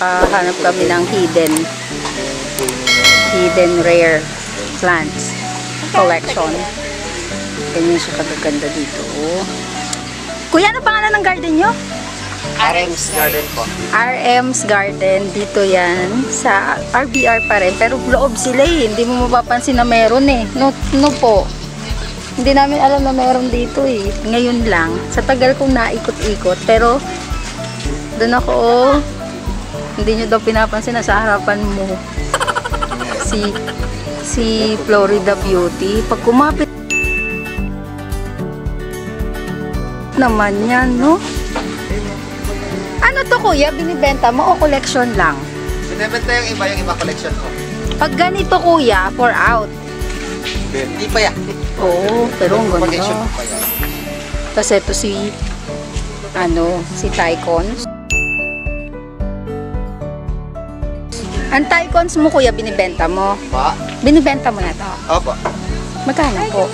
nakahanap kami ng hidden rare plants collection. Ganyan siya kagaganda dito. Kuya, ano pangalan ng garden nyo? RM's Garden po. RM's Garden. Dito yan. Sa RBR pa rin. Pero loob sila eh. Hindi mo mapapansin na meron eh. No po. Hindi namin alam na meron dito eh. Ngayon lang. Sa tagal kong naikot-ikot. Pero doon ako hindi nyo daw pinapansin na sa harapan mo si Florida Beauty. Pag kumapit naman yan, no? Ano to kuya? Binibenta mo o collection lang? Binibenta yung iba collection ko. Pag ganito kuya, for out. Hindi pa yan. Oo, pero ang ganda. Pa yan. Tapos ito si Tycons. Ang Tycons mo kuya, binibenta mo? Pa? Binibenta mo na to? Opo. Magkano po?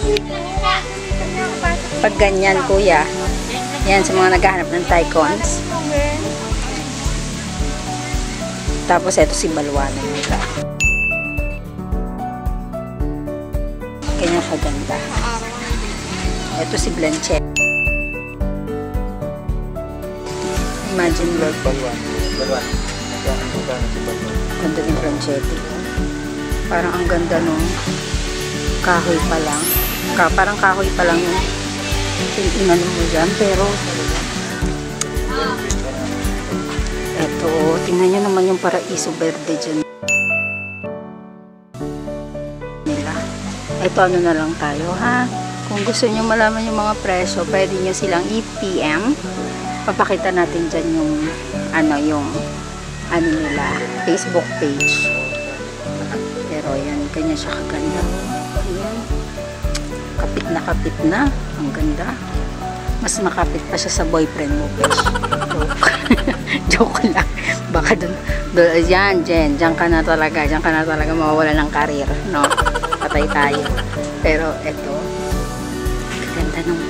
Pag ganyan kuya, yan sa mga naghahanap ng Tycons. Tapos ito si Balwana nila. Ganyan kaganda. Ito si Blanchet. Imagine mo. Balwana. Ganda din Branchetti. Parang ang ganda nung kahoy pa lang. Parang kahoy pa lang yung inano mo dyan. Pero eto, tingnan nyo naman yung Paraiso Verde dyan nila. Eto, ano na lang tayo ha. Kung gusto nyo malaman yung mga presyo, pwede nyo silang i-PM. Papakita natin dyan yung ano nila, Facebook page. Pero yan, kanya siya kaganda. Ayan. Kapit na. Ang ganda. Mas makapit pa siya sa boyfriend mo, besh. Joke lang. Baka dun yan, Jen. Diyan ka na talaga mawawala ng karir, no? Patay tayo. Pero eto, kaganda nung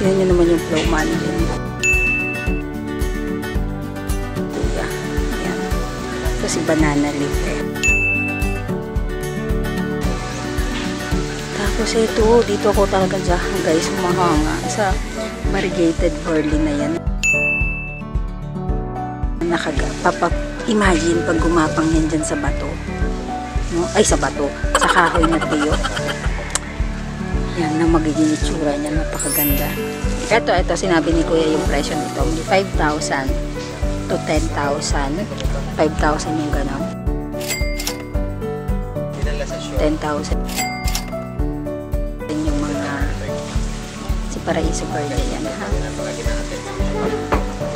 tingnan nyo naman yung flow man din. Si banana leaf eh. Tapos ito, dito ako talaga dyan guys, mahanga sa variegated burley na yan. Imagine pag gumapang yan dyan sa bato, no? Ay sa bato, sa kahoy na tuyo. Yan na magiging itsura niya, napakaganda. Ito sinabi ni kuya yung presyo nito, 5,000 to 10,000. 5,000 yung gano'n. 10,000. Yung mga si Paraiso Verde yan ha.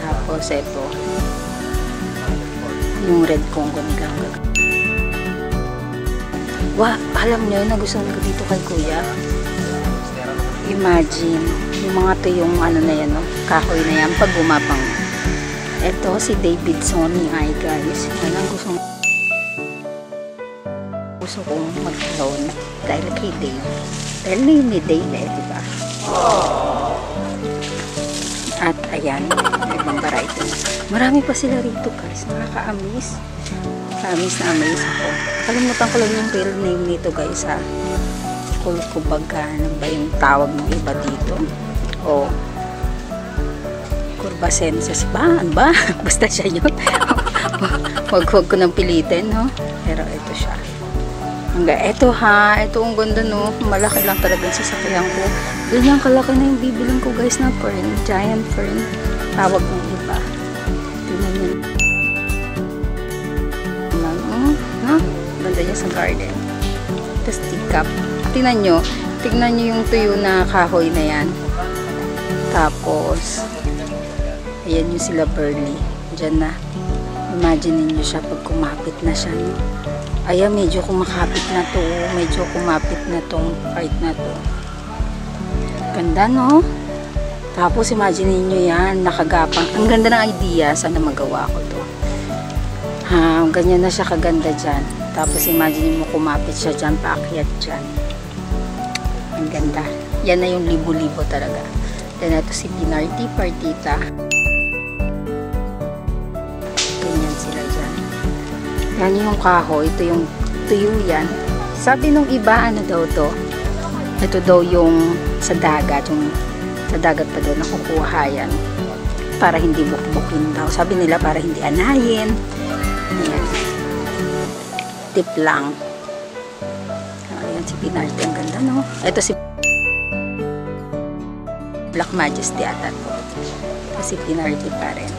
Tapos ito yung red Congo nila. Alam nyo na gusto ko dito kay kuya. Imagine yung mga to yung ano na yan, no? Kahoy na yan pag gumapang. Ito si David Sonny ay guys. Yan ang gusto kong mag-loan dahil kay Dave. Dahil na yun ni Dave eh, diba? At ayan, ibang variety. Marami pa sila rito guys. Nakaka-amaze. Nakaka-amaze na amaze ako. Kalimutan ko lang yung real name nito guys ha. Kulkubaga. Ano ba yung tawag ng iba dito? O Curvacensis ba? Ano ba? Basta siya yun. Huwag ko nang pilitin, no? Pero ito siya. Ito ha. Ito ang ganda, no? Malaki lang talaga yung sasakyan ko. Ganyan kalaki na yung bibilang ko, guys, na fern. Giant fern. Tawag ng iba. Tingnan nyo. No? Ganda niya sa garden. Tapos teacup. Tingnan nyo yung tuyo na kahoy na yan. Tapos ayan yung sila burley. Diyan na. Imagine niyo siya pag kumapit na siya. No? Ayan, medyo kumakapit na to. Medyo kumapit na tong part na to. Ganda, no? Tapos imagine niyo yan. Nakagapang. Ang ganda ng idea. Sana magawa ko to. Ha, ganyan na siya kaganda dyan. Tapos imagine mo kumapit siya dyan. Paakyat dyan. Ang ganda. Yan na yung libo-libo talaga. Then ito si Pinarty Partita. Yan yung kahoy. Ito yung tuyo yan. Sabi nung iba, ano daw to? Ito daw yung sa dagat. Yung sa dagat pa daw nakukuha yan. Para hindi bukbukin daw. Sabi nila para hindi anayin. Ayan. Tip lang. Ayan si Pinarte. Ang ganda, no? Ito si Black Majesty ata to. Ito si Pinarte pa rin.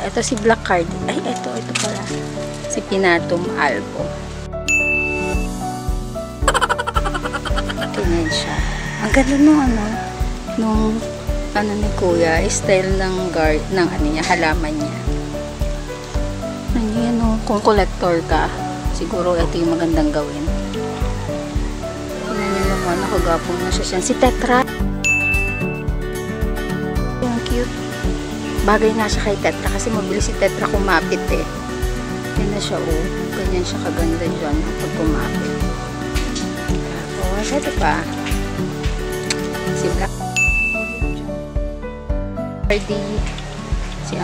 Ito si Black Card. Ay, ito pala. Si Pinatum Albo. Tingnan siya. Ang ganda nung ano ni Kuya, style ng guard, ng ano niya, halaman niya. Yan o, kung collector ka, siguro ito yung magandang gawin. Tingnan niyo naman, nakagapong na siya. Si Tetra. Yung cute. Bagay nga siya kay Tetra kasi mabilis si Tetra kumapit eh. Yan na siya oh. Ganyan siya kaganda dyan pag kumapit. Tapos, ito pa. Si Black. Si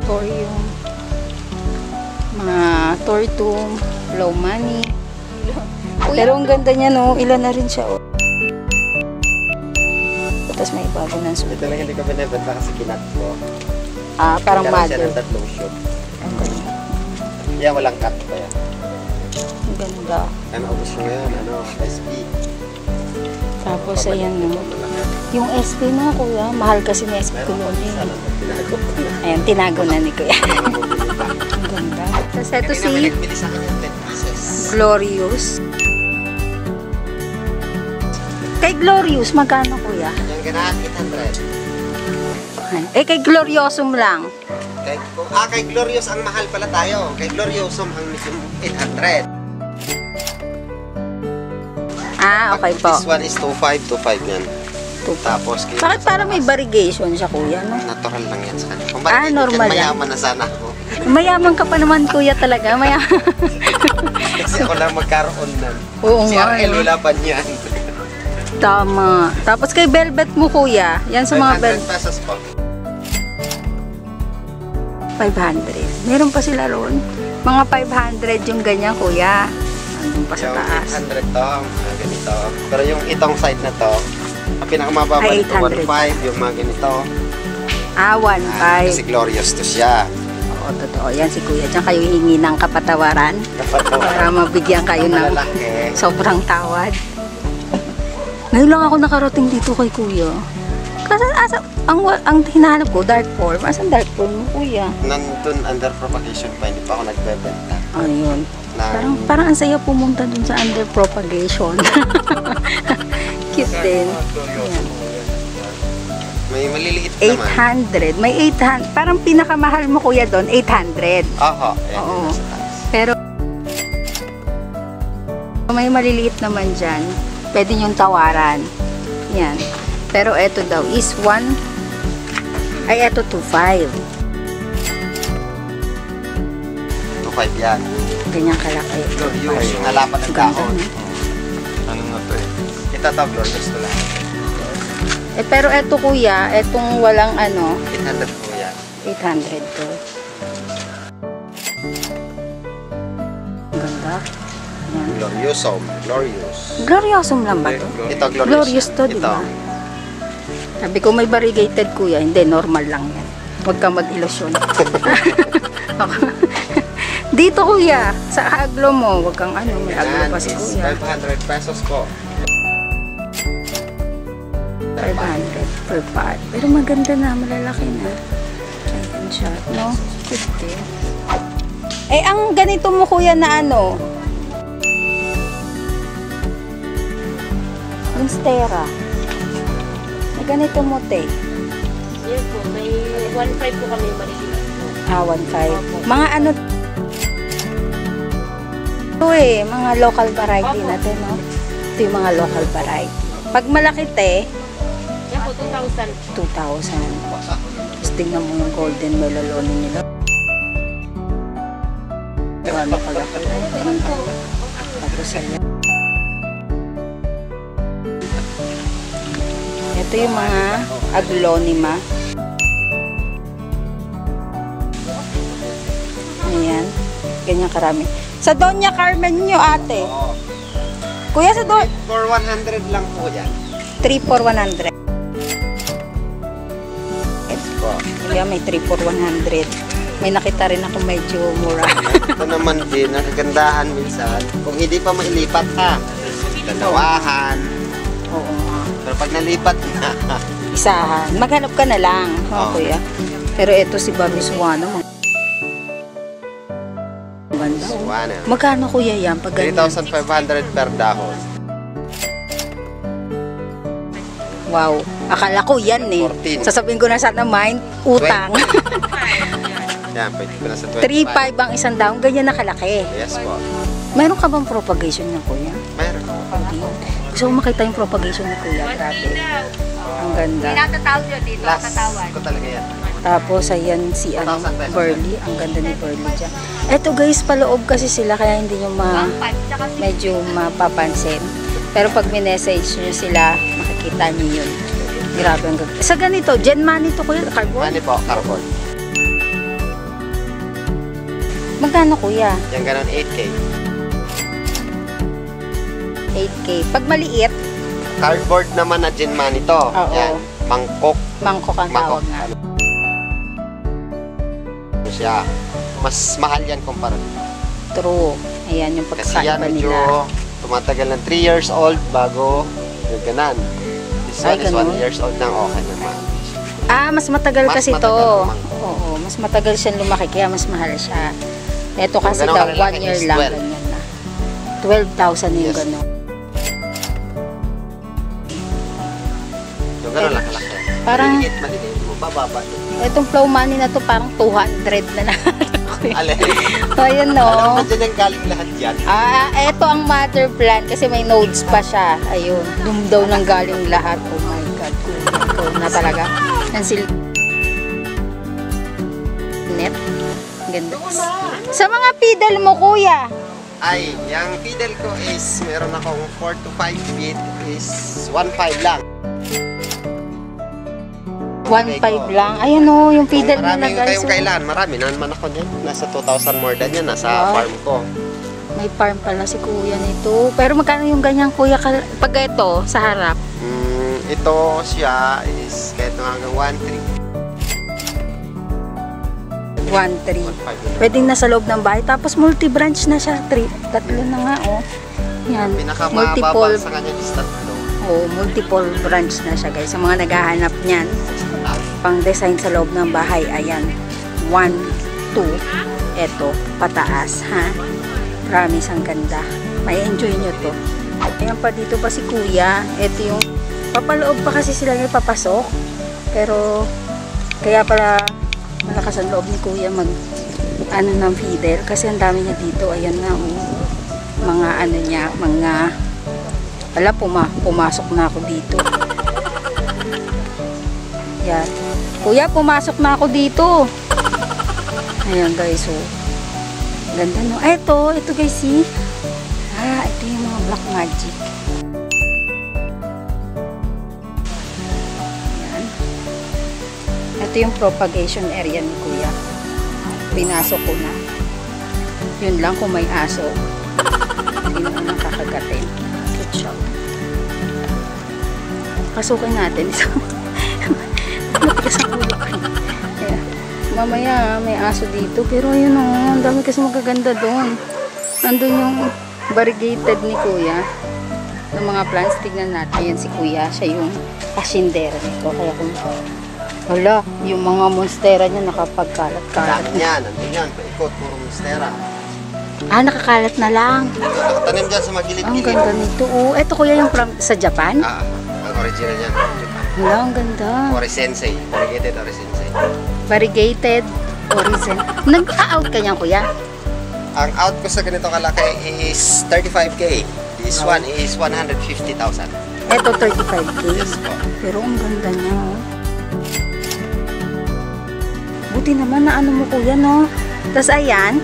Torium. Mga Tortum. Low money. Pero ang ganda niya no. Ilan na rin siya oh. Tapos may bago ng sulit. Ito lang hindi ko binibenta kasi kinat ko. Ah, parang Nagkaroon siya mother. ng tatlong shoot. Okay. Yeah, walang cut pa yan. Ang ganda. Ano, ubos mo ngayon, SP. Tapos ayan no. Yung SP na kuya, mahal kasi ni SP ko noon eh. Tinago ko na. Ayan, tinago na ni kuya. Ang ganda. Tapos ito Kanina may si nagbili sa akin yung 10 pieces. Glorious. Kay Glorious, magkano kuya? Yung ganahan, 800. Eh, kay Gloriosum lang. Kay Glorious ang mahal pala tayo. Kay Gloriosum ang mismo 800. Ah, okay po. This one is 25 yan. Tapos, Bakit parang may variegation siya kuya, no? natural lang yan sa kanya. Kung Ah, normal lang. mayaman na sana ako. Mayaman ka pa naman kuya talaga. Mayaman. Kasi ako lang magkaroon nun. Oo Si nga. RL wala pa niyan. Tama. Tapos kay Velvet mo kuya. Yan sa mga 500 pesos po. 500. Meron pa sila ron. Mga 500 yung ganyan kuya. Andun pa sa Yung taas. 800 to, ganito. Pero yung itong side na to, ang pinakamababa Ay, nito, 800. 1.5, yung mga ganito. Ah, 1.5. Kasi glorious to siya. Oo, totoo. Yan si kuya. Diyan kayo hingi ng kapatawaran. Para mabigyan kayo ng Malalaki. sobrang tawad. Ngayon lang ako nakarating dito kay kuya. Kasi ang hinahanap ko, dark form. Asan dark form mo kuya? Nandun under propagation pa, hindi pa ako nagbebenta. Ayun. Ng- Parang ang saya pumunta dun sa under propagation. Cute din. Ayan. May maliliit naman. 800. May 800. Parang pinakamahal mo kuya doon, 800. Oho, yan Oo. yung nasa taas. Pero may maliliit naman dyan. Pwede yung tawaran. Yan. Pero eto daw is 1. Ay, eto 2.5. 2.5 yan. Ganyan kalaki. Glorious, yung nalapat ng Ganda, dahon. no? Ano nga to eh? Ito to, glorious to lang. Eh, pero eto kuya, etong walang 800 po yan. 800 to. Ang ganda. Yan. Gloriosum. Glorious. Gloriosum lang ba to? Ito, glorious. Glorious to, di Ito. ba? Sabi ko may variegated kuya. Hindi, normal lang yan. Huwag kang mag-ilusyon. Dito kuya, sa aglo mo, huwag kang may aglo Yan pa si is kuya. 500 pesos po. 500 per pot. Pero maganda na, malalaki na. Ayan siya, no? Cute eh. Eh, ang ganito mo kuya na Monstera. May ganito mo, te. Yes po, may 1.5 po kami maliliit. Ah, 1.5. Mga ito eh, mga local variety natin, no? Ito yung mga local variety. Pag malaki, te, Yan po, 2,000. 2,000. Tapos tingnan mo yung golden melalonin nila. Ano kalaki. Tapos ayan. Ito yung mga aglonema. Ayan. Ganyan karami. Sa Doña Carmen nyo, ate. Oo. Kuya, sa Doña... For 100 lang po yan. 3 for 100. Po. Kuya, may 3 for 100. May nakita rin ako medyo mura. Ito naman din, nakagandahan minsan. Kung hindi pa mailipat ha, dalawahan. Oo nga. Pero pag nalipat na, Isahan. Maghanap ka na lang. Oo. Kuya. Pero ito si Baruswano. Maganda. Suwana. Magkano kuya yan? Pag ganyan? 3,500 per dahon. Wow. Akala ko yan eh. 14. Sasabihin ko na sana mind, utang. Yan, pwede ko na sa 3,500 ang isang daong. Ganyan nakalaki. Yes po. Meron ka bang propagation niya kuya? Meron. Hindi. Gusto ko makita yung propagation ni kuya. Grabe. Ang ganda. Tinatawag nyo dito, Last katawan. ko talaga yan. Tapos ayan si ano, 1,000 pesos. Burley. Ang ganda ni Burley dyan. Eto guys, paloob kasi sila kaya hindi nyo 1.5, tsaka medyo mapapansin. Pero pag minessage nyo sila, makikita nyo yun. Grabe ang ganda. Sa ganito, Gen Money to kuya, carbon? Money po, carbon. Magkano kuya? Yan ganun, 8K. 8K. Pag maliit, Cardboard naman na gin money to. Oo. Yan, mangkok. mangkok ang tawag nga. Ano siya? Mas mahal yan kumpara. True. Ayan yung Kasi yan pagkakaiba medyo nila. tumatagal ng 3 years old bago gaganan. This Ay, one is 1 ganun. years old nang okay naman. Ah, mas matagal Mas kasi matagal to. lumaki. Oo, mas matagal siyang lumaki kaya mas mahal siya. Ito kasi ganun daw kalalaki 1 year is lang 12. ganyan na. 12,000 yung Yes. gano'n. Yung gano'n lang kalaki. Parang- Maliliit mo, bababa. Itong flow money na to parang 200 na na. Alin. Ayun no. Alam mo dyan yung galing lahat yan. Ah, eto ang mother plant kasi may nodes pa siya. Ayun, doon daw nang galing lahat. Oh my God, ikaw na talaga. Yan si net. Ganda. Sa mga pedal mo, kuya. Ay, yung fiddle ko is meron akong 4 to 5 feet is 1.5 lang. 1.5 lang. Ayan o, yung pedal mo na Marami guys. kayong oh. kailan, marami na naman ako niyan. Nasa 2,000 more than yan, nasa Wow. farm ko. May farm pala si kuya nito. Pero magkano yung ganyan kuya pag ito sa harap? Ito siya is kahit hanggang 1.3. 1.3. 1.5. Pwedeng nasa loob ng bahay. Tapos multi-branch na siya. Tatlo na nga oh. Yan. Pinakamababa sa kanya is 3. Oh, multiple branch na siya guys. Sa mga naghahanap niyan, pang design sa loob ng bahay, ayan. 1, 2, eto, pataas, ha? Promise, ang ganda. May enjoy nyo to. Ayan pa dito pa si kuya. Eto yung, papaloob pa kasi sila na papasok. Pero, kaya pala, malakas ang loob ni kuya mag, ano ng feeder. Kasi ang dami niya dito, ayan na, oh. Mga ano niya, mga, wala, pumasok na ako dito. Yan. Kuya, pumasok na ako dito. Ayan guys, oh. Ganda no. Ay, ito guys, see? Ah, ito yung mga black magic. Ayan. Ito yung propagation area ni kuya. Pinasok ko na. Yun lang kung may aso. Hindi mo nang kakagatin. Cute siya. Pasukin natin. Matigas ang ulo ko. Ayan. Mamaya may aso dito. Pero ayun o, ang dami kasi magaganda doon. Nandun yung variegated ni kuya ng mga plants. Tignan natin. Ayan si kuya. Siya yung pasindera nito. Kaya kung wala, yung mga monstera niya nakapagkalat-kalat. Dami yan, nandun yan. Paikot, puro monstera. Ah, nakakalat na lang. Nakatanim dyan sa Ang magilid-gilid. ganda nito. Oh, ito kuya yung sa Japan. Ang original yan. Wala, ang ganda. Orisensei. Variegated Orisensei. Variegated origin. Nag-out ka niyan, kuya? Ang out ko sa ganito kalaki is 35K. This one is 150,000. Ito, 35K. Yes po. Pero ang ganda niya, oh. Buti naman na ano mo, kuya, no? Tapos, ayan,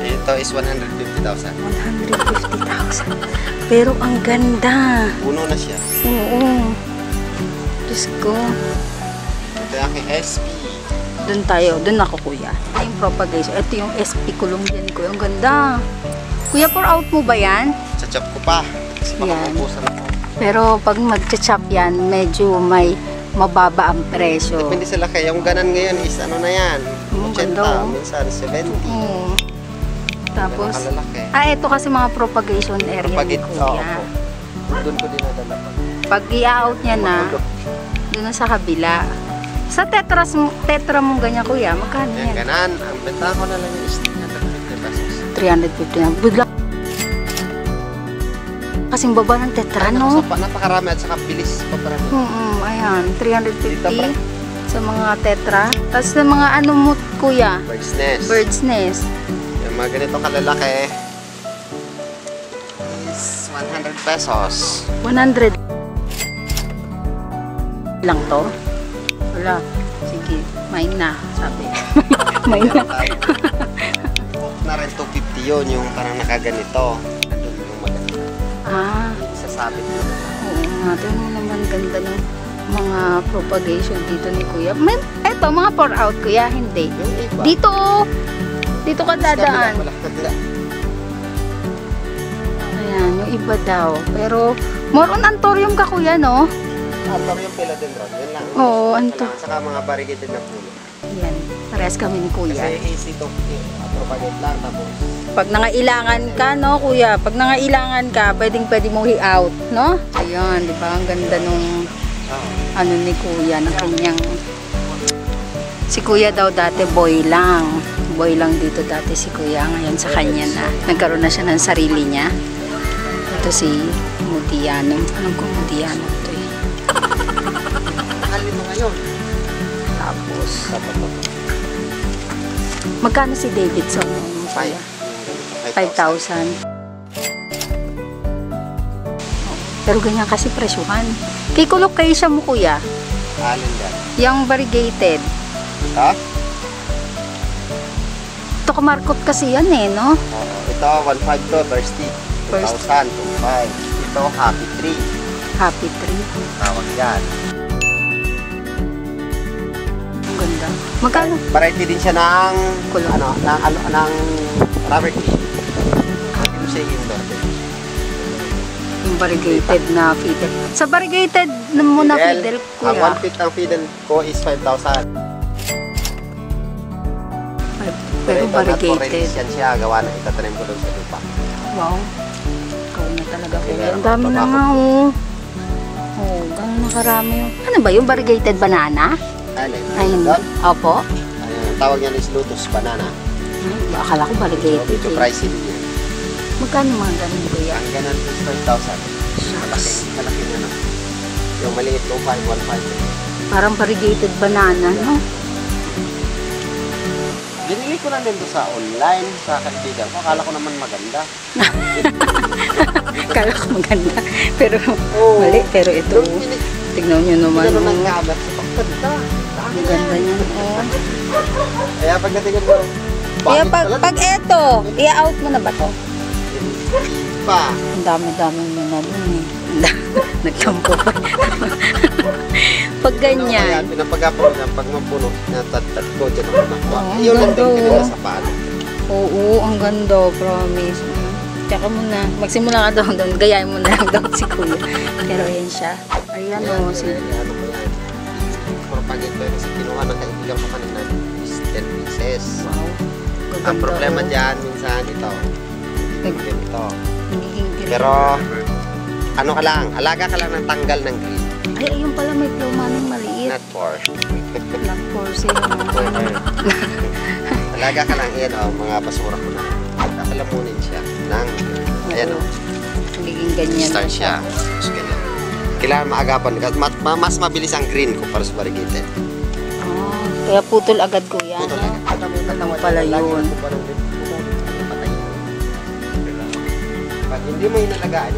Ito is 150,000. 150,000. Pero ang ganda. Puno na siya. Oo. Diyos ko. Ito yung aking SP. Doon tayo, doon ako kuya. Ito yung propagation. Ito yung SP kulong yan kuya. Ang ganda. Kuya, pour out mo ba yan? Sa chop ko pa. Kasi baka Yan. maubusan ako. Pero pag mag-chop yan, medyo may mababa ang presyo. Depende sa laki. Yung ganan ngayon is ano na yan. Ang 80, ganda, oh. minsan 70. Oo. Tapos, Kalalaki. ito kasi mga propagation area ni Propagate, kuya. Doon ko dinadala pa. Pag i-out niya na, doon na sa kabila. Sa tetra mong ganyan kuya, magkano Yan, yan? ganan. Ang benta ko na lang is 350 pesos. 350 na. Bigla. Kasing baba ng tetra, no? Napakarami at saka bilis pa parang. Ayan, Dito, pre. 350 sa mga tetra. Tapos sa mga ano mo, kuya? Bird's nest. Bird's nest. Yung mga ganito kalalaki is 100 pesos. 100 lang to? Wala. Sige, mine na, sabi. Mine na. Na rin 250 yun, yung parang nakaganito. Andun yung maganda. Ah, Sasabit mo na. oo nga. Ito mo naman ganda ng mga propagation dito ni kuya. Eto, mga pour out kuya, hindi. Yung iba. Dito, dito ka dadaan. Kabila. Ayan, yung iba daw. Pero, more on antorium ka kuya, no? Ator yung philodendron. Yan lang. Oo, anto. Saka mga variegated na puno. Yan, parehas kami ni kuya. Kasi easy to propagate lang. Tapos, Pag nangailangan ka, no, kuya? Pag nangailangan ka, pwede mong i-out, no? Ayan, di ba? Ang ganda nung, ano ni kuya, ng kanyang... Si kuya daw dati boy lang. Boy lang dito dati si kuya. Ngayon sa kanya na. Nagkaroon na siya ng sarili niya. Ito si Mudiano. Anong kung Mudiano ito eh. mahal nito ngayon. Tapos, Dapat to. magkano si Davidson? Kuya? 5,000. Pero ganyan kasi presyuhan. Kay colocation mo kuya, Alin dyan? yung variegated. Ha? Ito kamarkot kasi yan eh, no? Ito, 1.5 to, Thirsty. 2,000, 2,500. Ito, Happy Tree. Happy tree. Tawag yan. Ang ganda. Magkano? Variety din siya ng, Kulong. ng rubber tree. Pwede mo siya indoor din. Yung variegated na fiddle. Sa variegated na muna fiddle, Ang kuya. 1 feet ang fiddle ko is 5,000. Pero variegated. Yan siya, gawa na itatanim ko doon sa lupa. Wow. Ikaw na talaga kuya. Meron Ang dami pa na ako. nga oh. Oh, gano'n na karami yung... Ano ba yung variegated banana? Alin? Ay, hindi. Doon? Opo. Ayun, ang tawag niyan is lotus banana. Akala ko variegated Medyo eh. pricey din yan. Magkano mga ganun kuya? Ang ganan is 5,000. Malaki na no. Yung maliit ko 5,150. Parang variegated banana, no? Binili ko lang din doon sa online, sa kaibigan ko. Akala ko naman maganda. Akala ko maganda. Pero Oo. mali. Pero ito, tignan nyo naman. Ano nang Oh. kagat sa pagkanta. Ang ganda niya. Oh. Kaya pagdating mo, Kaya bakit pala? pag eto, i-out mo na ba to? Pa. Ang dami-daming mo na dun eh. Nagtampo pa. Pag ganyan. Pinapagapon niya pag mapuno, natad ko dyan ako nakuha. Oo, Yun lang din ganda, kanila oh. sa paan. Oo, ang ganda, promise. Tsaka mo na. Magsimula ka daw doon. Gayahin mo na lang daw si kuya. Pero ayan siya. Ayan o. Si... Ano ko yan. Propagate ko yun kasi kinuha ng kaibigan ko kanina is 10 pieces. Wow. Gaganda, Ang problema oh. dyan minsan ito. Ganito. Nagiging green. Pero ano ka lang, alaga ka lang ng tanggal ng green. Ay, ayun pala may pluma ng maliit. Not for. Black force yun. Alaga ka lang yan mga basura ko na. Kakalamunin siya ng ayan o. Nagiging ganyan. Start siya. Tapos ganyan. Kailangan maagapan. Mas mabilis ang green kumpara sa variegated. Oh, kaya putol agad kuya. Ito no? lang. Ano pala yun? Pag hindi mo inalagaan,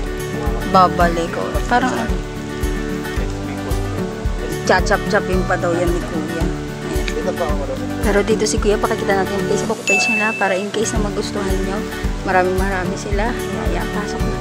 Babalik ko. Parang chachap-chapin pa daw yan ni kuya. Ayan. dito pa ako. Pero dito si kuya, pakikita natin yung Facebook page nila para in case na magustuhan nyo. Maraming sila. Kaya pasok na.